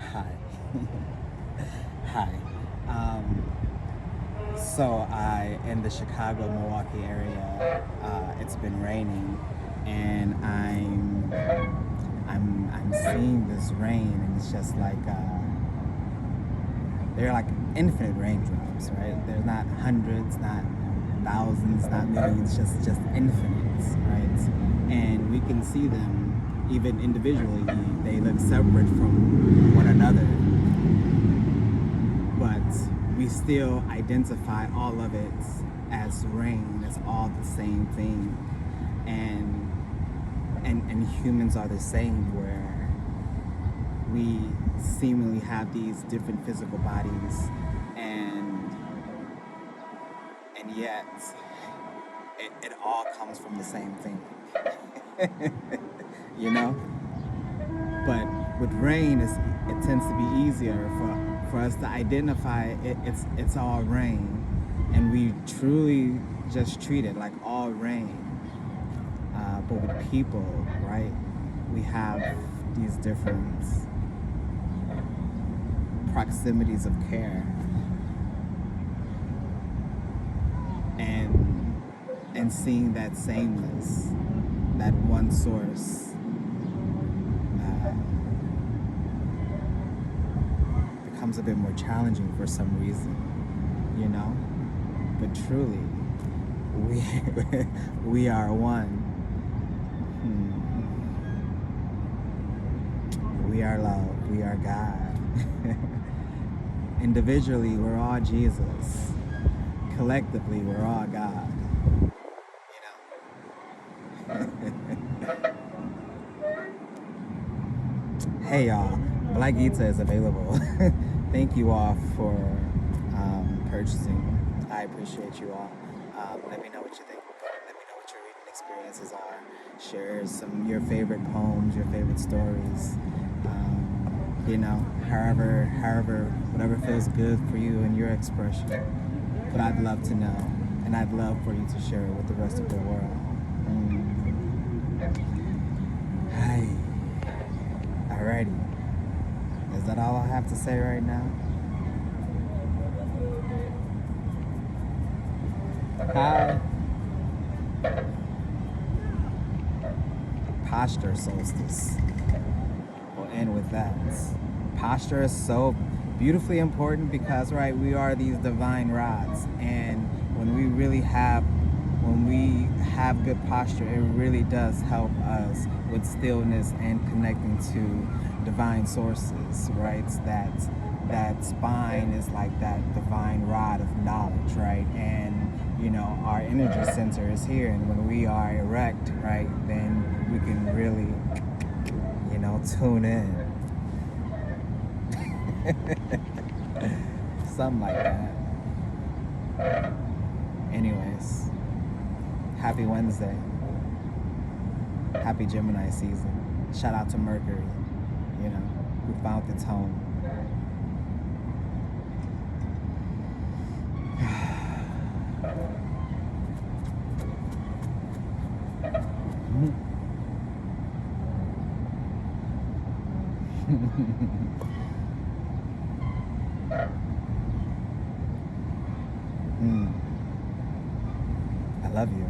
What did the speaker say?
Hi. Hi. So I in the Chicago, Milwaukee area. It's been raining, and I'm seeing this rain, and it's just like they're like infinite raindrops, right? There's not hundreds, not thousands, not millions, just infinites, right? And we can see them even individually. They look separate from one another, but we still identify all of it as rain. It's all the same thing, and and humans are the same, where we seemingly have these different physical bodies, and yet it all comes from the same thing, you know. But with rain, it tends to be easier for us to identify it. It's all rain, and we truly just treat it like all rain. But with people, right, we have these different proximities of care, and seeing that sameness, that one source, uh, becomes a bit more challenging for some reason, you know. But truly, we we are one. We are love. We are God. Individually, we're all Jesus. Collectively, we're all God. Hey y'all, Black Gita is available. Thank you all for purchasing. I appreciate you all. Let me know what you think. Let me know what your reading experiences are. Share some your favorite poems, your favorite stories. However, whatever feels good for you and your expression. But I'd love to know, and I'd love for you to share it with the rest of the world. Hi. Alrighty. Is that all I have to say right now? Hi. Posture solstice. We'll end with that. Posture is so beautifully important because, right, we are these divine rods, and when we have good posture, it really does help us with stillness and connecting to divine sources, right? That spine is like that divine rod of knowledge, right? And our energy center is here, and when we are erect, right, then we can really, tune in. Something like that. Anyways, happy Wednesday. Happy Gemini season. Shout out to Mercury, who found its home. I love you.